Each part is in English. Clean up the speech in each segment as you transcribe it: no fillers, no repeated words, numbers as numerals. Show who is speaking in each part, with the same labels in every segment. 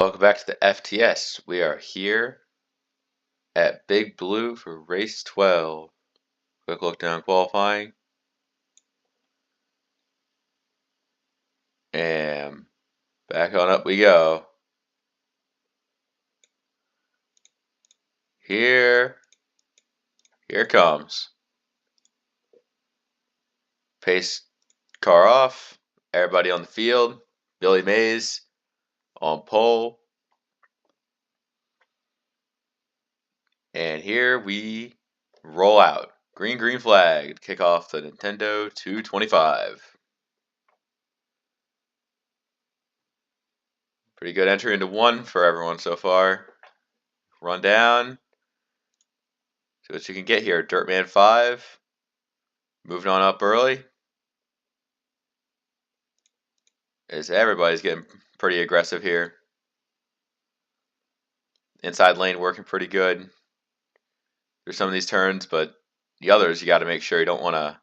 Speaker 1: Welcome back to the FTS. We are here at Big Blue for race 12. Quick look down qualifying. And back on up we go. Here it comes. Pace car off. Everybody on the field. Billy Mays on pole. And here we roll out. Green flag to kick off the Nintendo 225. Pretty good entry into one for everyone so far. Run down. See what you can get here. Dirtman 5. Moving on up early. As everybody's getting pretty aggressive here. Inside lane working pretty good. There's some of these turns, but the others you got to make sure you don't want to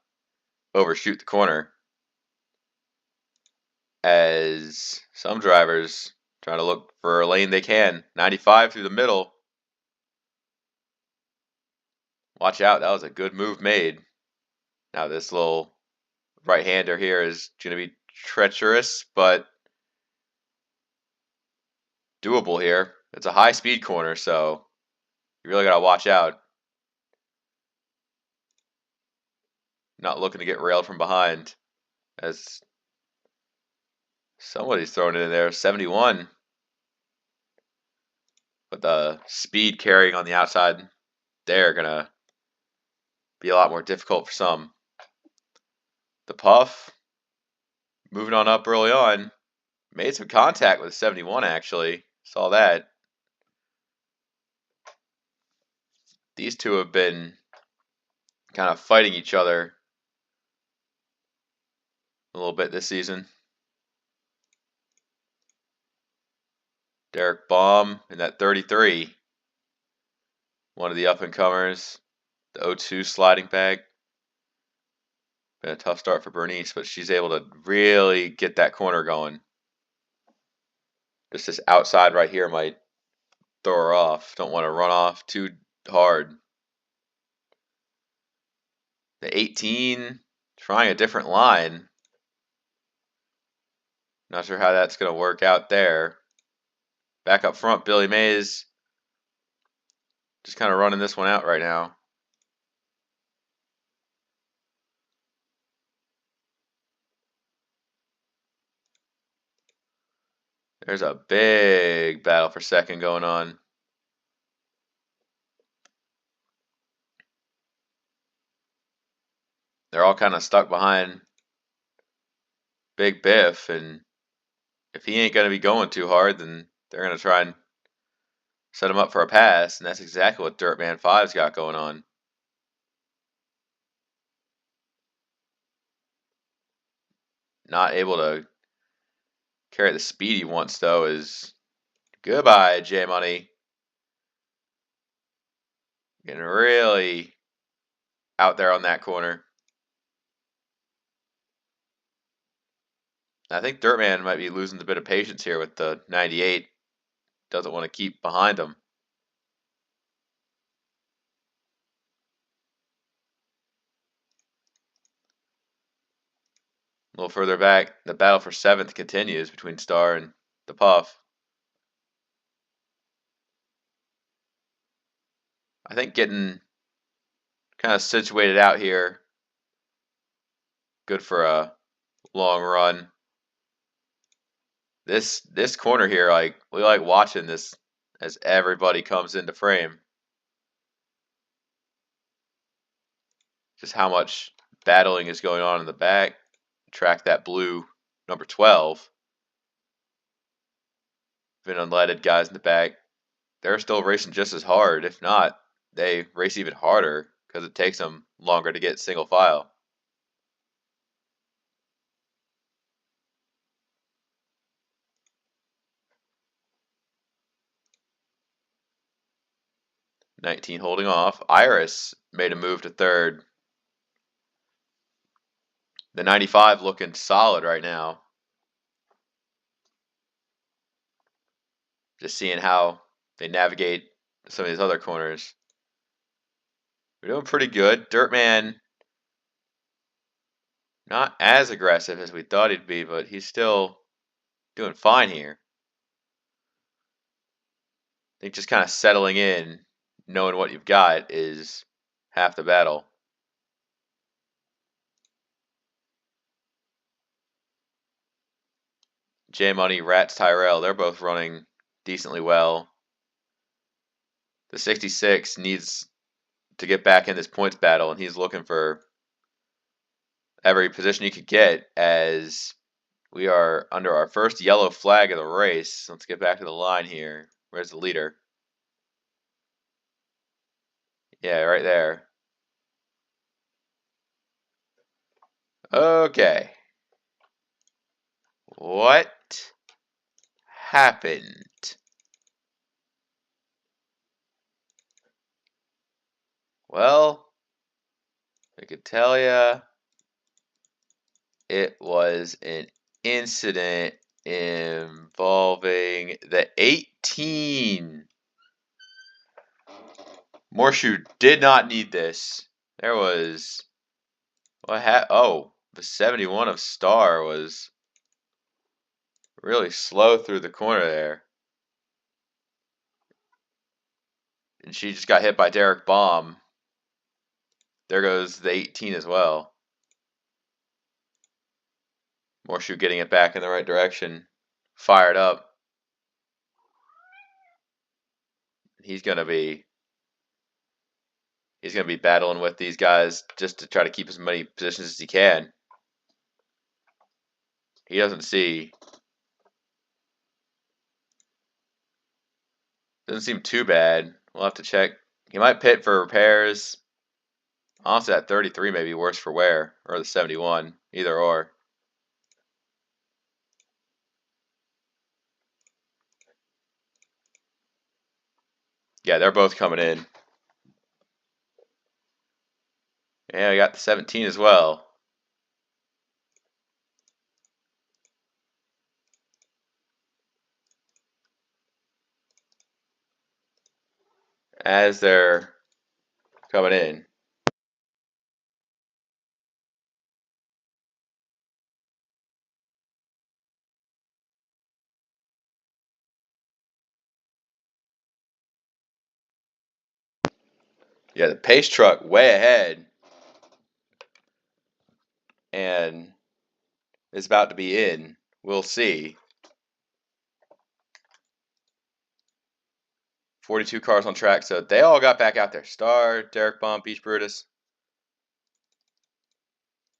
Speaker 1: overshoot the corner. As some drivers trying to look for a lane they can. 95 through the middle. Watch out, that was a good move made. Now this little right-hander here is going to be treacherous, but doable here. It's a high-speed corner, so you really got to watch out. Not looking to get railed from behind. As somebody's throwing it in there. 71. But the speed carrying on the outside, they're going to be a lot more difficult for some. The Puff, moving on up early on, made some contact with 71 actually. Saw that. These two have been kind of fighting each other a little bit this season. Derek Baum in that 33. One of the up-and-comers. The 0-2 sliding back. Been a tough start for Bernice, but she's able to really get that corner going. Just this outside right here might throw her off. Don't want to run off too hard. The 18, trying a different line. Not sure how that's going to work out there. Back up front, Billy Mays. Just kind of running this one out right now. There's a big battle for second going on. They're all kind of stuck behind Big Biff, and if he ain't going to be going too hard, then they're going to try and set him up for a pass, and that's exactly what Dirtman 5's got going on. Not able to carry the speed he wants, though, is goodbye, J-Money. Getting really out there on that corner. I think Dirtman might be losing a bit of patience here with the 98. Doesn't want to keep behind him. A little further back, the battle for 7th continues between Star and the Puff. I think getting kind of situated out here, good for a long run. This corner here, we like watching this as everybody comes into frame. Just how much battling is going on in the back. Track that blue number 12. Been unleaded guys in the back. They're still racing just as hard. If not, they race even harder because it takes them longer to get single file. '19 holding off. Iris made a move to third. The 95 looking solid right now. Just seeing how they navigate some of these other corners. We're doing pretty good. Dirtman, not as aggressive as we thought he'd be, but he's still doing fine here. I think just kind of settling in, knowing what you've got is half the battle. J Money, Rats, Tyrell, they're both running decently well. The 66 needs to get back in this points battle, and he's looking for every position he could get as we are under our first yellow flag of the race. Let's get back to the line here. Where's the leader? Yeah, right there. Okay. What happened? Well, I could tell ya it was an incident involving the 18. Morshu did not need this. There was oh, the 71 of Star was really slow through the corner there. And she just got hit by Derek Baum. There goes the 18 as well. Morshu getting it back in the right direction. Fired up. He's gonna be battling with these guys just to try to keep as many positions as he can. He doesn't seem too bad. We'll have to check. He might pit for repairs. Honestly, that 33 may be worse for wear, or the 71, either or. Yeah, they're both coming in. Yeah, we got the 17 as well. As they're coming in. Yeah, the pace truck way ahead. And is about to be in. We'll see. 42 cars on track, so they all got back out there. Star, Derek Baum, Beach Brutus.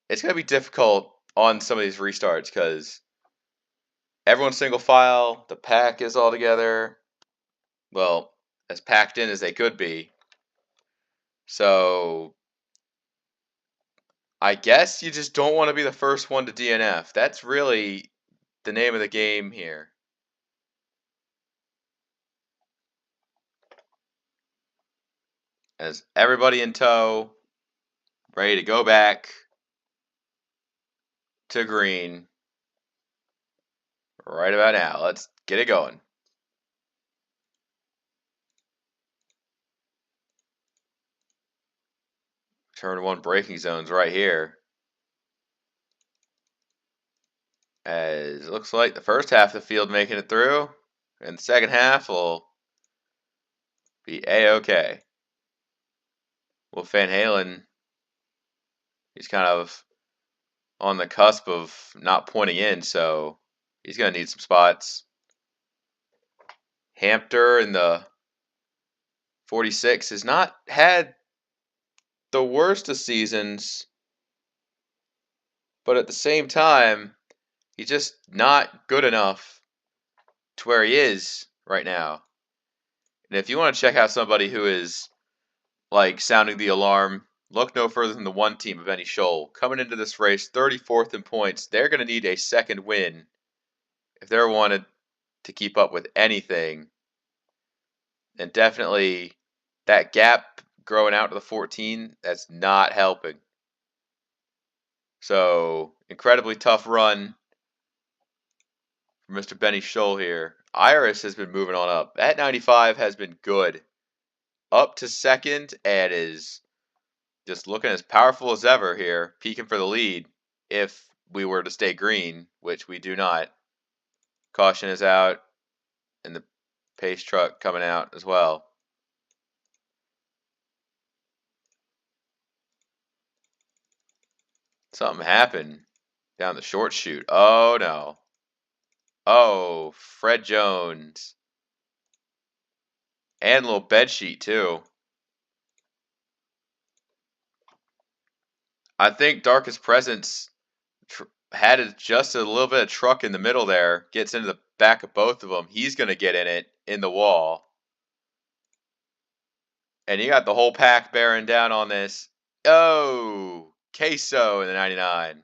Speaker 1: It's going to be difficult on some of these restarts because everyone's single file. The pack is all together. Well, as packed in as they could be. So I guess you just don't want to be the first one to DNF. That's really the name of the game here. As everybody in tow, ready to go back to green right about now. Let's get it going. Turn 1 braking zones right here. As it looks like the first half of the field making it through, and the second half will be A-OK. Wolf Van Halen, he's kind of on the cusp of not pointing in, so he's going to need some spots. Hampter in the 46 has not had the worst of seasons, but at the same time, he's just not good enough to where he is right now. And if you want to check out somebody who is like sounding the alarm, look no further than the one team of any shoal. Coming into this race, 34th in points. They're going to need a second win if they're wanted to keep up with anything. And definitely that gap growing out to the 14, that's not helping. So, incredibly tough run for Mr. Benny Scholl here. Iris has been moving on up. That 95 has been good. Up to second and is just looking as powerful as ever here, peeking for the lead if we were to stay green, which we do not. Caution is out, and the pace truck coming out as well. Something happened down the short chute. Oh no. Oh, Fred Jones. And a little bed sheet too. I think Darkest Presence had just a little bit of truck in the middle there. Gets into the back of both of them. He's going to get in it in the wall. And you got the whole pack bearing down on this. Oh, Queso in the 99.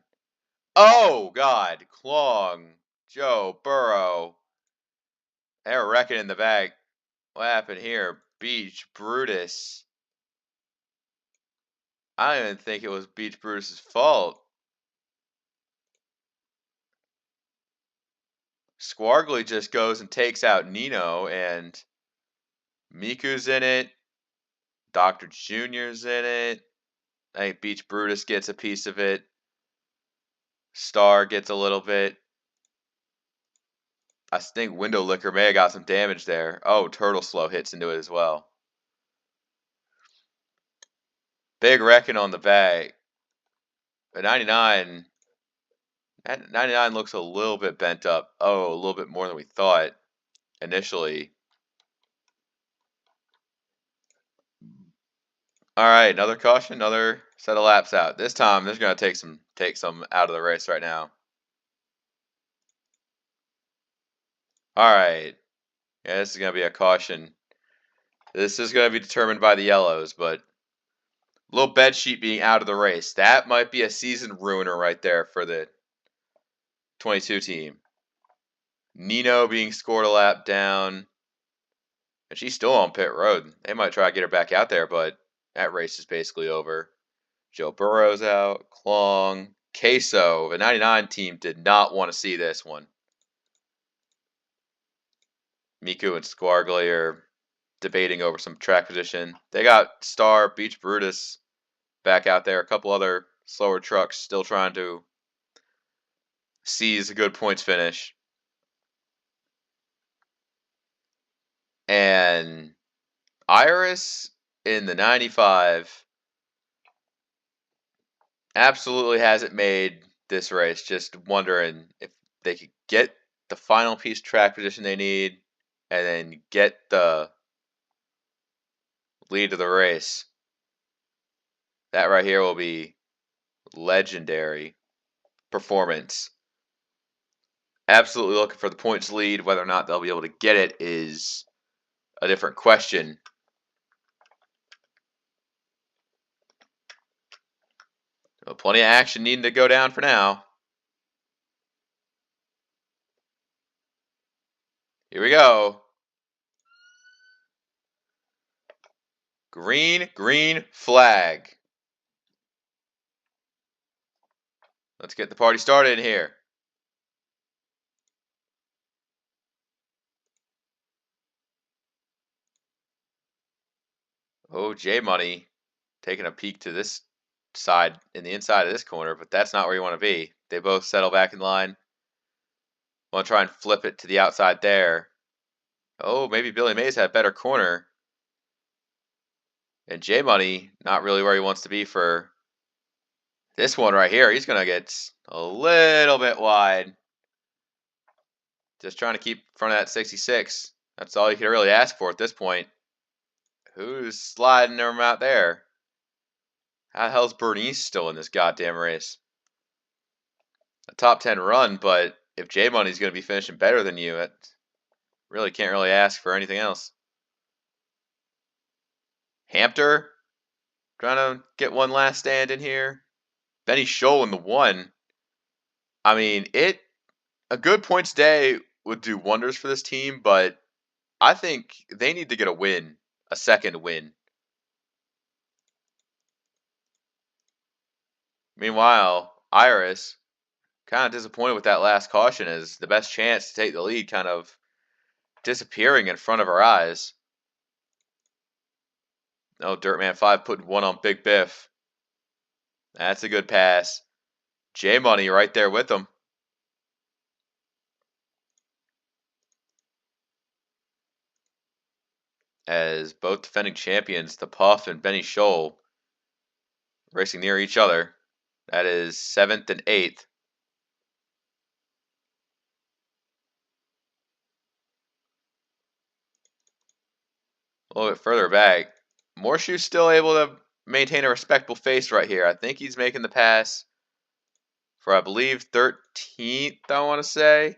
Speaker 1: Oh, God. Klong. Joe Burrow. They're wrecking in the back. What happened here? Beach Brutus. I don't even think it was Beach Brutus's fault. Squargly just goes and takes out Nino, and Miku's in it. Dr. Jr.'s in it. I think Beach Brutus gets a piece of it. Star gets a little bit. I think Window Licker may have got some damage there. Oh, Turtle Slow hits into it as well. Big wrecking on the bag. The 99. That 99 looks a little bit bent up. Oh, a little bit more than we thought initially. All right, another caution, another set of laps out. This time, they're going to take some out of the race right now. All right. Yeah, this is going to be a caution. This is going to be determined by the yellows, but little bed sheet being out of the race. That might be a season ruiner right there for the 22 team. Nino being scored a lap down. And she's still on pit road. They might try to get her back out there, but that race is basically over. Joe Burrow's out. Klong. Queso. The 99 team did not want to see this one. Miku and Squargly are debating over some track position. They got Star, Beach Brutus back out there. A couple other slower trucks still trying to seize a good points finish. And Iris in the 95 absolutely hasn't made this race. Just wondering if they could get the final piece track position they need and then get the lead of the race. That right here will be legendary performance. Absolutely looking for the points lead. Whether or not they'll be able to get it is a different question. Well, plenty of action needing to go down for now. Here we go. Green, green flag. Let's get the party started in here. Oh, J Money taking a peek to this side in the inside of this corner, but that's not where you want to be. They both settle back in line. Want to try and flip it to the outside there. Oh, maybe Billy Mays had a better corner. And J Money, not really where he wants to be for this one right here. He's going to get a little bit wide. Just trying to keep in front of that 66. That's all you can really ask for at this point. Who's sliding him out there? How the hell's Bernice still in this goddamn race? A top 10 run, but if J Money's going to be finishing better than you, it really can't really ask for anything else. Hampter trying to get one last stand in here. Benny Scholl in the 1. I mean, a good points day would do wonders for this team, but I think they need to get a win, a second win. Meanwhile, Iris Kind of disappointed with that last caution, as the best chance to take the lead kind of disappearing in front of our eyes. Oh, Dirtman 5 putting one on Big Biff. That's a good pass. J Money right there with him. As both defending champions, the Puff and Benny Scholl, racing near each other. That is 7th and 8th. A little bit further back. Morshu's still able to maintain a respectable face right here. I think he's making the pass for, I believe, 13th, I want to say.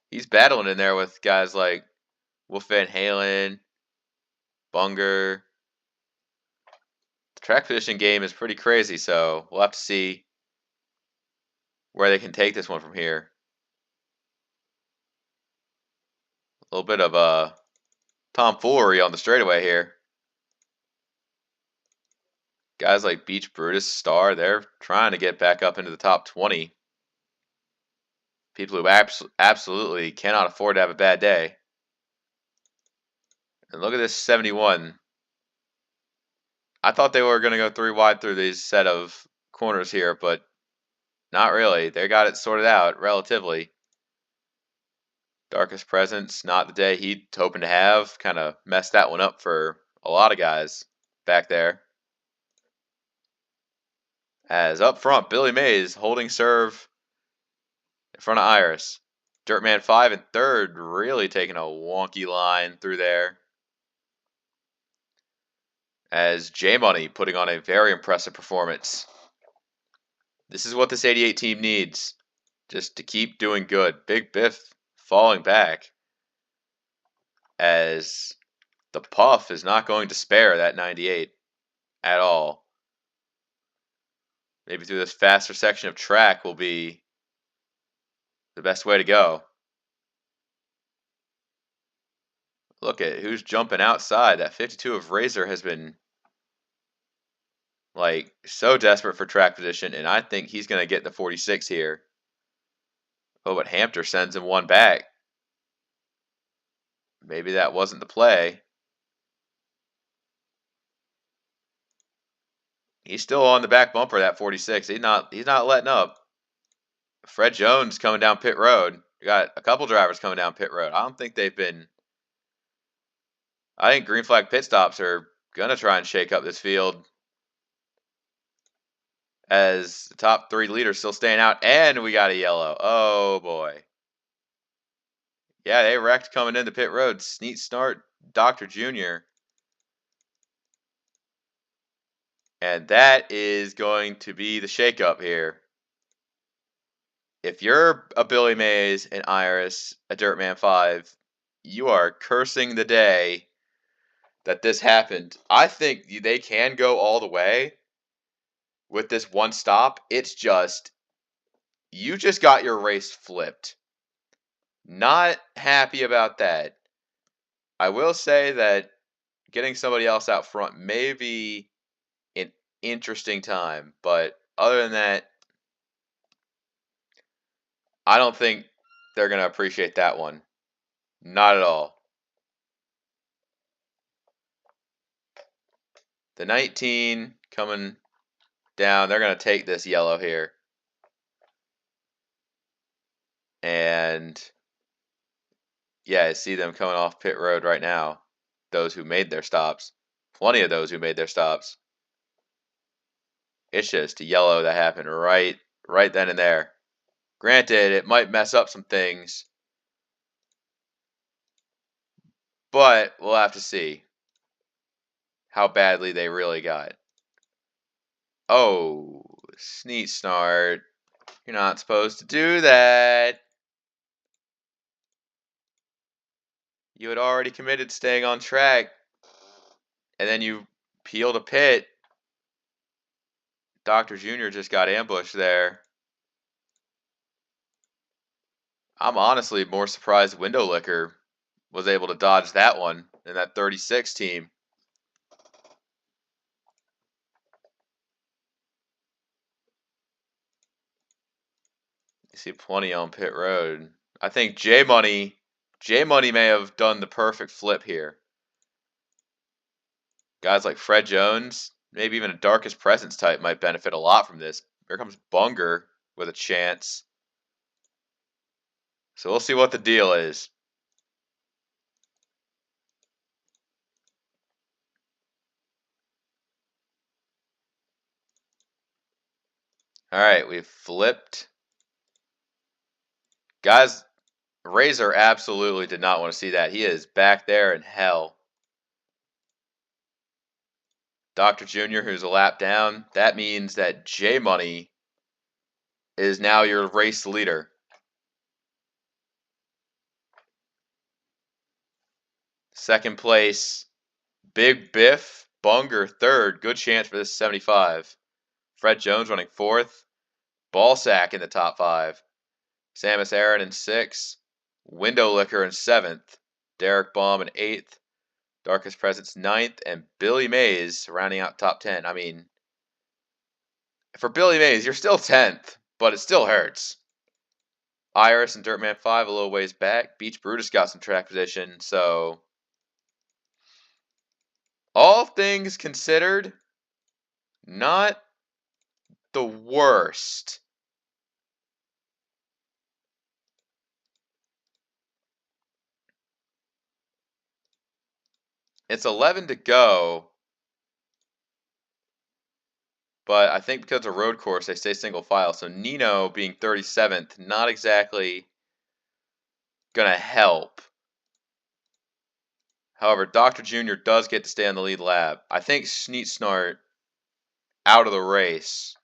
Speaker 1: He's battling in there with guys like Wolf Van Halen, Bunger. The track position game is pretty crazy, so we'll have to see where they can take this one from here. A little bit of tomfoolery on the straightaway here. Guys like Beach Brutus, Star, they're trying to get back up into the top 20. People who absolutely cannot afford to have a bad day. And look at this 71. I thought they were going to go 3 wide through these set of corners here, but not really. They got it sorted out relatively. Darkest Presence, not the day he'd hoping to have. Kind of messed that one up for a lot of guys back there. As up front, Billy Mays holding serve in front of Iris. Dirtman 5 and 3rd, really taking a wonky line through there. As J Money putting on a very impressive performance. This is what this 88 team needs, just to keep doing good. Big Biff falling back, as the Puff is not going to spare that 98 at all. Maybe through this faster section of track will be the best way to go. Look at who's jumping outside. That 52 of Razor has been like so desperate for track position, and I think he's going to get the 46 here. Oh, but Hampter sends him one back. Maybe that wasn't the play. He's still on the back bumper, that 46. He's not letting up. Fred Jones coming down pit road. We got a couple drivers coming down pit road. I don't think they've been. I think green flag pit stops are gonna try and shake up this field, as the top 3 leaders still staying out, and we got a yellow. Oh boy. Yeah, they wrecked coming into pit road. Sneak Snart, Dr. Jr. And that is going to be the shakeup here. If you're a Billy Mays and Iris, a Dirtman 5, you are cursing the day that this happened. I think they can go all the way with this one stop. It's just, you just got your race flipped. Not happy about that. I will say that getting somebody else out front may be an interesting time, but other than that, I don't think they're going to appreciate that one. Not at all. The 19 coming down. They're going to take this yellow here. And yeah, I see them coming off pit road right now. Those who made their stops. Plenty of those who made their stops. It's just a yellow that happened right then and there. Granted, it might mess up some things, but we'll have to see how badly they really got. Oh, Sneak Snart. You're not supposed to do that. You had already committed to staying on track, and then you peeled a pit. Dr. Jr. just got ambushed there. I'm honestly more surprised Window Licker was able to dodge that one in that 36 team. see plenty on pit road. I think J Money may have done the perfect flip here. Guys like Fred Jones, maybe even a Darkest Presence type might benefit a lot from this. Here comes Bunger with a chance. So we'll see what the deal is. All right, we've flipped. Guys, Razor absolutely did not want to see that. He is back there in hell. Dr. Jr., who's a lap down. That means that J Money is now your race leader. Second place, Big Biff, Bunger third. Good chance for this 75. Fred Jones running fourth. Ballsack in the top 5. Samus Aran in 6th. Window Liquor in 7th. Derek Baum in 8th. Darkest Presence 9th. And Billy Mays rounding out top 10. I mean, for Billy Mays, you're still 10th, but it still hurts. Iris and Dirtman 5 a little ways back. Beach Brutus got some track position, so all things considered, not the worst. It's 11 to go, but I think because it's a road course, they stay single file. So Nino being 37th, not exactly going to help. However, Dr. Jr. does get to stay on the lead lap. I think Sneet Snart out of the race.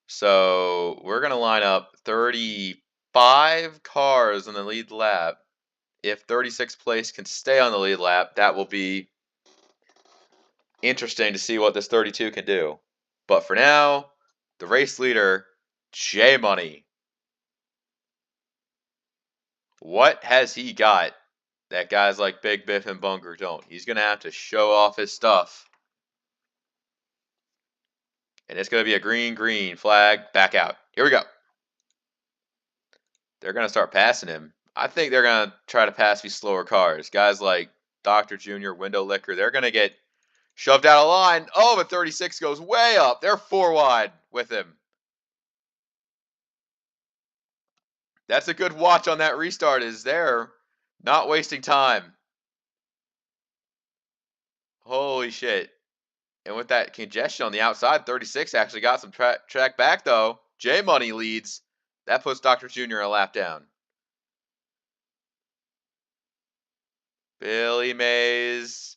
Speaker 1: So we're going to line up 35 cars on the lead lap. If 36th place can stay on the lead lap, that will be interesting to see what this 32 can do. But for now, the race leader, J Money. What has he got that guys like Big Biff and Bunger don't? He's going to have to show off his stuff. And it's going to be a green flag, back out. Here we go. They're going to start passing him. I think they're going to try to pass these slower cars. Guys like Dr. Jr., Window Liquor, they're going to get shoved out of line. Oh, but 36 goes way up. They're 4 wide with him. That's a good watch on that restart, is they're not wasting time. Holy shit. And with that congestion on the outside, 36 actually got some track back, though. J Money leads. That puts Dr. Jr. a lap down. Billy Mays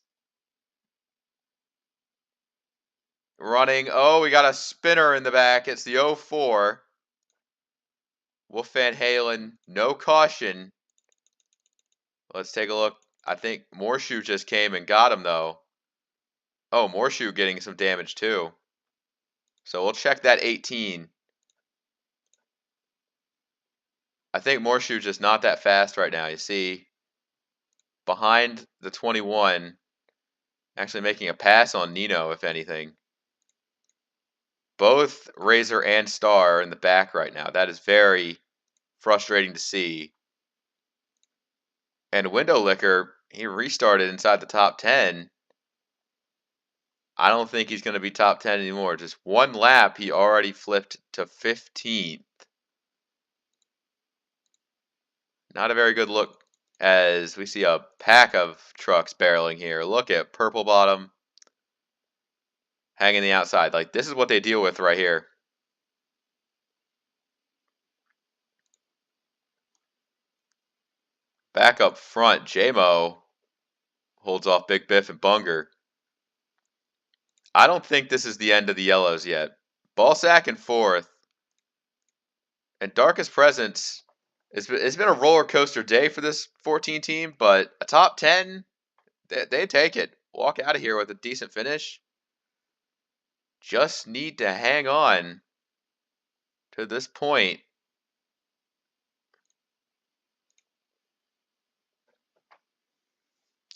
Speaker 1: running. Oh, we got a spinner in the back. It's the 04. Wolf Van Halen, no caution. Let's take a look. I think Morshoe just came and got him, though. Oh, Morshoe getting some damage, too. So we'll check that 18. I think Morshoe just not that fast right now. You see, behind the 21, actually making a pass on Nino, if anything. Both Razor and Star are in the back right now. That is very frustrating to see. And Window Liquor, he restarted inside the top 10. I don't think he's going to be top 10 anymore. Just one lap, he already flipped to 15th. Not a very good look as we see a pack of trucks barreling here. Look at Purple Bottom hanging the outside. Like, this is what they deal with right here. Back up front, J-Mo holds off Big Biff and Bunger. I don't think this is the end of the yellows yet. Ballsack in 4th. And Darkest Presence, it's been a roller coaster day for this 14 team, but a top 10, they take it. Walk out of here with a decent finish. Just need to hang on to this point.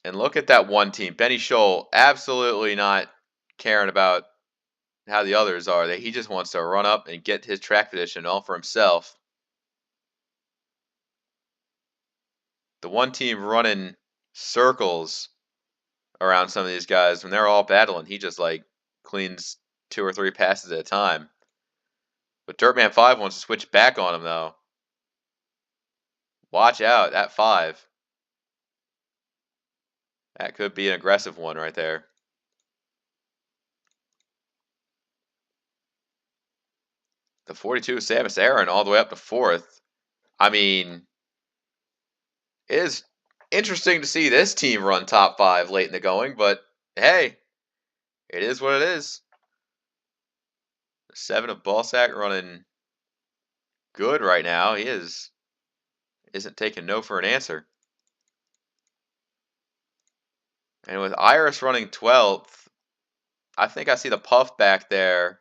Speaker 1: And look at that one team. Benny Scholl absolutely not caring about how the others are. That he just wants to run up and get his track position all for himself. The one team running circles around some of these guys when they're all battling, he just like cleans 2 or 3 passes at a time. But Dirtman 5 wants to switch back on him though. Watch out, that 5. That could be an aggressive one right there. The 42 Samus Aran all the way up to 4th. I mean, it is interesting to see this team run top 5 late in the going, but hey, it is what it is. The 7 of Ballsack running good right now. He isn't taking no for an answer. And with Iris running 12th, I think I see the Puff back there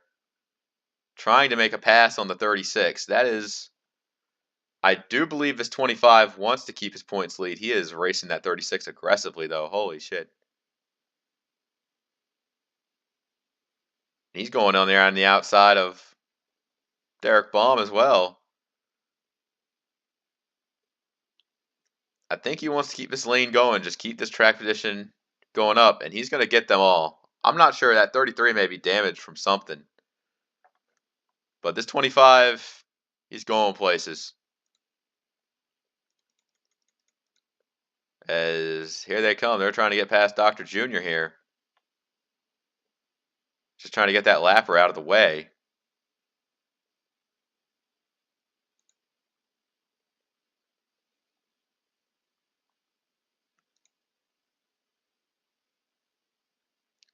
Speaker 1: trying to make a pass on the 36. That is, I do believe this 25 wants to keep his points lead. He is racing that 36 aggressively, though. Holy shit. He's going on there on the outside of Derek Baum as well. I think he wants to keep this lane going, just keep this track position going up, and he's going to get them all. I'm not sure, that 33 may be damaged from something. But this 25, he's going places. As here they come. They're trying to get past Dr. Jr. here. Just trying to get that lapper out of the way.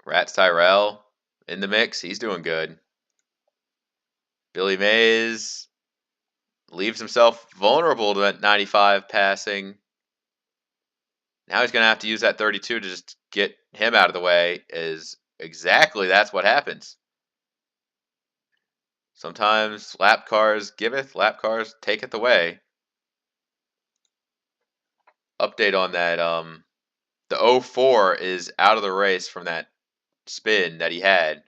Speaker 1: Rats Tyrell in the mix. He's doing good. Billy Mays leaves himself vulnerable to that 95 passing. Now he's going to have to use that 32 to just get him out of the way. Is exactly that's what happens. Sometimes lap cars giveth, lap cars taketh away. Update on that. The 04 is out of the race from that spin that he had.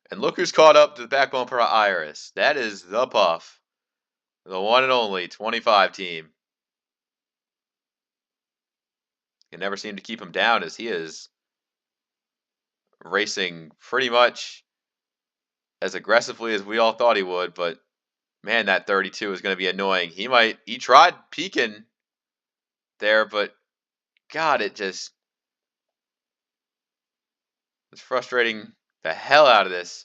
Speaker 1: And look who's caught up to the back bumper of Iris. That is the Puff. The one and only 25 team. Can never seem to keep him down as he is racing pretty much as aggressively as we all thought he would, but man, that 32 is going to be annoying. He tried peeking there, but God, it's frustrating the hell out of this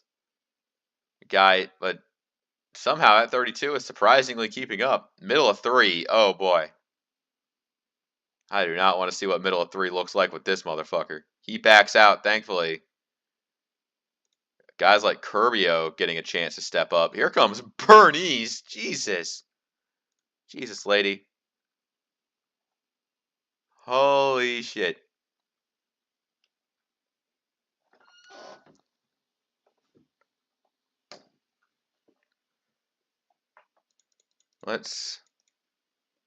Speaker 1: guy, but somehow that 32 is surprisingly keeping up. Middle of 3, oh boy. I do not want to see what middle of 3 looks like with this motherfucker. He backs out, thankfully. Guys like Curbio getting a chance to step up. Here comes Bernice. Jesus. Jesus, lady. Holy shit. Let's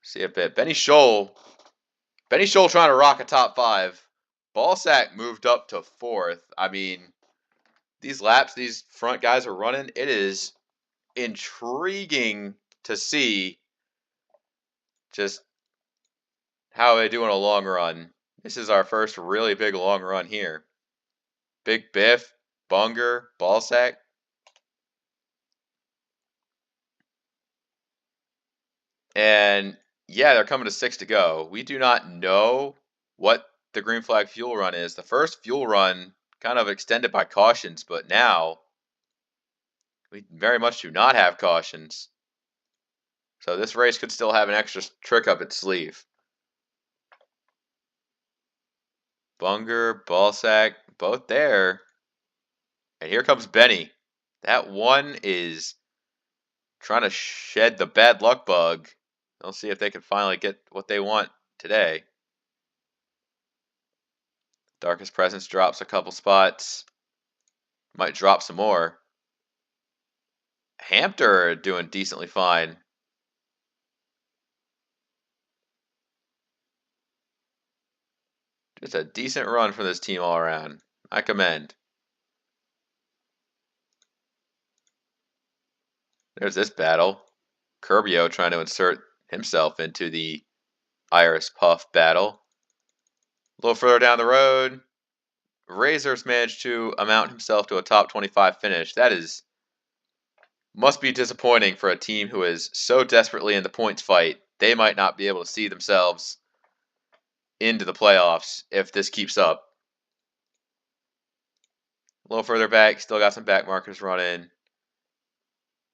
Speaker 1: see a bit. Benny Scholl trying to rock a top 5. Ballsack moved up to 4th. I mean, these laps these front guys are running, it is intriguing to see just how they do in a long run. This is our first really big long run here. Big Biff, Bunger, Ballsack. And yeah, they're coming to 6 to go. We do not know what the green flag fuel run is. The first fuel run kind of extended by cautions, but now we very much do not have cautions. So this race could still have an extra trick up its sleeve. Bunger, Ballsack, both there. And here comes Benny. That one is trying to shed the bad luck bug. They'll see if they can finally get what they want today. Darkest Presence drops a couple spots. Might drop some more. Hampter doing decently fine. Just a decent run for this team all around. I commend. There's this battle. Curbio trying to insert himself into the Iris Puff battle. A little further down the road, Razor's managed to amount himself to a top 25 finish. That must be disappointing for a team who is so desperately in the points fight. They might not be able to see themselves into the playoffs if this keeps up. A little further back, still got some back markers running.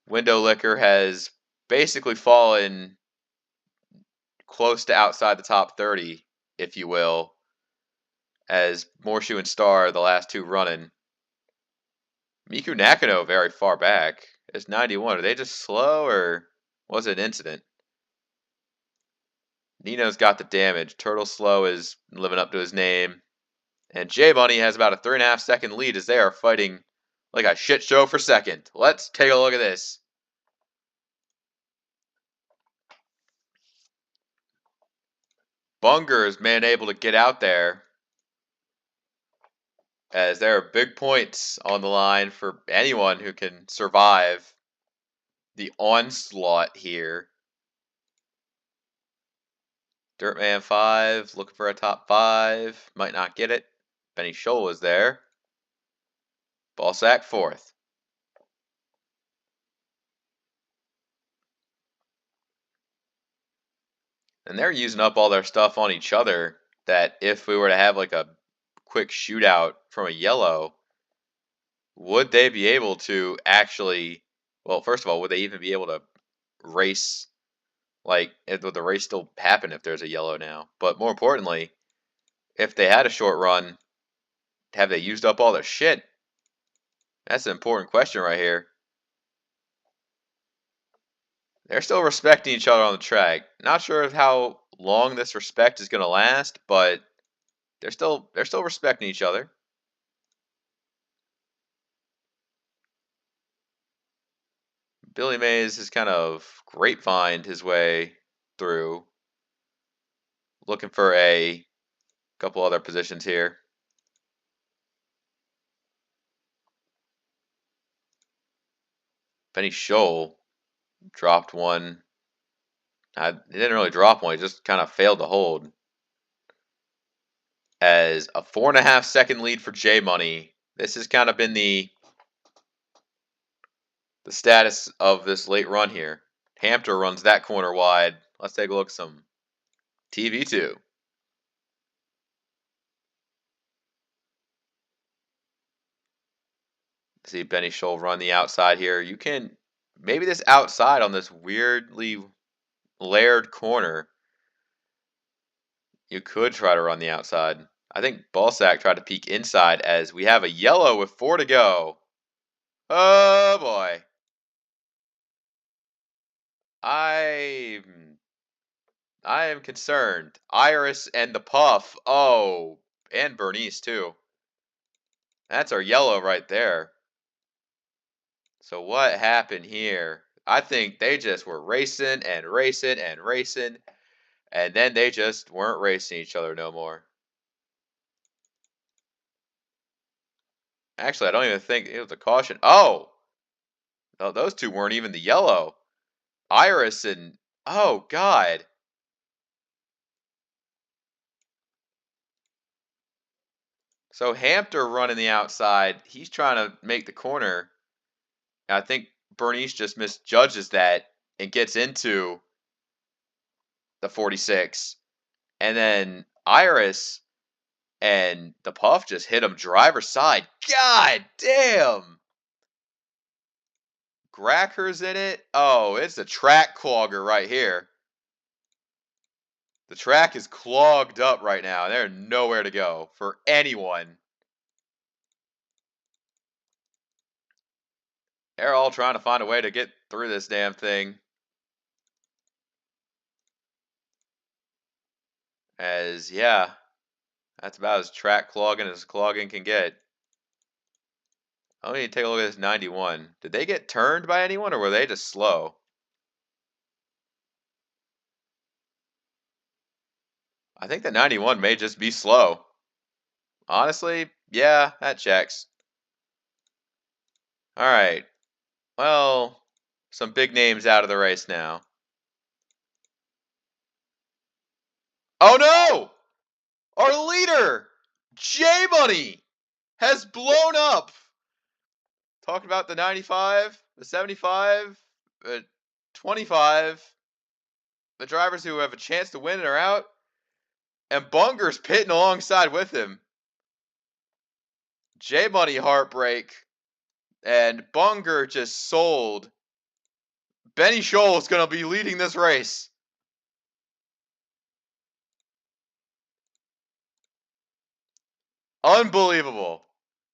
Speaker 1: Window Liquor has basically fallen close to outside the top 30, if you will, as Morshu and Star, the last two running. Miku Nakano very far back. It's 91. Are they just slow or was it an incident? Nino's got the damage. Turtle Slow is living up to his name. And J Bunny has about a 3.5 second lead as they are fighting like a shit show for second. Let's take a look at this. Bunger's man able to get out there as there are big points on the line for anyone who can survive the onslaught here. Dirtman 5, looking for a top 5. Might not get it. Benny Scholl is there. Ballsack 4th. And they're using up all their stuff on each other that if we were to have like a quick shootout from a yellow, would they be able to actually, well, first of all, would they even be able to race? Like, would the race still happen if there's a yellow now? But more importantly, if they had a short run, have they used up all their shit? That's an important question right here. They're still respecting each other on the track. Not sure of how long this respect is going to last, but they're still respecting each other. Billy Mays has kind of grapevined his way through, looking for a couple other positions here. Benny Scholl dropped one. He didn't really drop one, he just kind of failed to hold. As a 4.5 second lead for J Money. This has kind of been the status of this late run here. Hampter runs that corner wide. Let's take a look at some TV2. See Benny Scholl run the outside here. You can, maybe this outside on this weirdly layered corner, you could try to run the outside. I think Ballsack tried to peek inside as we have a yellow with 4 to go. Oh boy. I am concerned. Iris and the Puff. Oh, and Bernice too. That's our yellow right there. So what happened here? I think they just were racing and racing and racing, and then they just weren't racing each other no more. Actually, I don't even think it was a caution. Oh! No, those two weren't even the yellow. Iris and... Oh, God. So Hampter running the outside. He's trying to make the corner. I think Bernice just misjudges that and gets into the 46. And then Iris and the Puff just hit him driver's side. God damn! Gracker's in it. Oh, it's a track clogger right here. The track is clogged up right now. There's nowhere to go for anyone. They're all trying to find a way to get through this damn thing. As, yeah, that's about as track clogging as clogging can get. I need to take a look at this 91. Did they get turned by anyone or were they just slow? I think the 91 may just be slow. Honestly, yeah, that checks. Alright. Well, Some big names out of the race now. Oh no! Our leader, J Money, has blown up. Talking about the 95, the 75, the 25. The drivers who have a chance to win are out. And Bunger's pitting alongside with him. J Money heartbreak. And Bunger just sold. Benny Scholl is going to be leading this race. Unbelievable.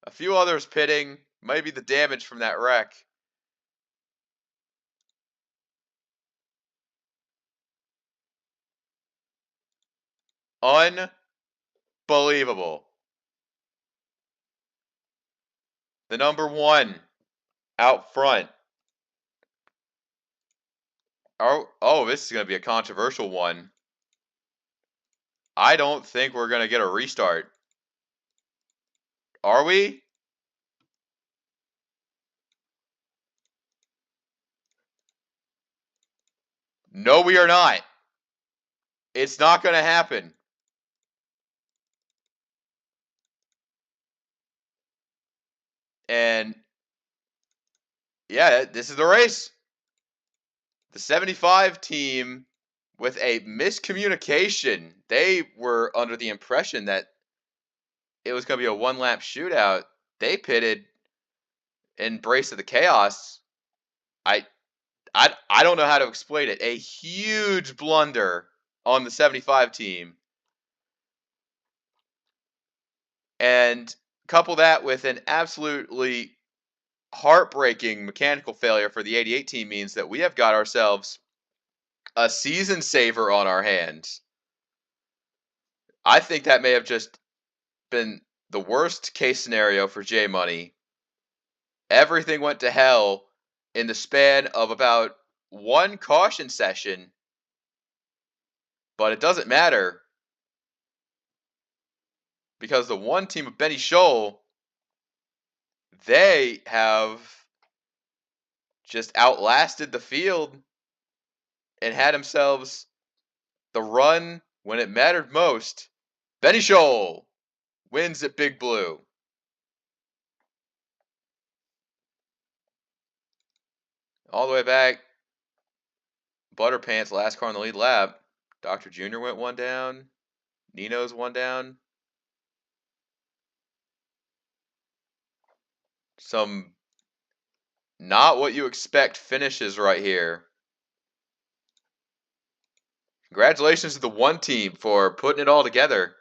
Speaker 1: A few others pitting. Maybe the damage from that wreck. Unbelievable. The number one out front. Oh, this is going to be a controversial one. I don't think we're going to get a restart. Are we? No, we are not. It's not going to happen. And yeah, this is the race. The 75 team, with a miscommunication, they were under the impression that it was going to be a one-lap shootout. They pitted, embrace of the chaos. I don't know how to explain it. A huge blunder on the 75 team. And couple that with an absolutely heartbreaking mechanical failure for the 88 team means that we have got ourselves a season saver on our hands. I think that may have just been the worst case scenario for J Money. Everything went to hell in the span of about one caution session, but it doesn't matter because the one team of Benny Scholl, they have just outlasted the field and had themselves the run when it mattered most. Benny Scholl wins at Big Blue. All the way back, Butterpants, last car on the lead lap. Dr. Jr. went one down. Nino's one down. Some not what you expect finishes right here. Congratulations to the one team for putting it all together.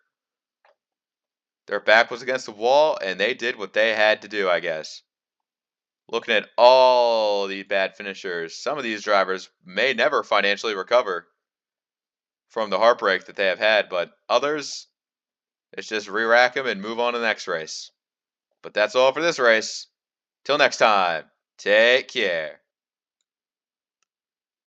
Speaker 1: Their back was against the wall, and they did what they had to do, I guess. Looking at all these bad finishers, some of these drivers may never financially recover from the heartbreak that they have had, but others, it's just re-rack them and move on to the next race. But that's all for this race. Till next time, take care.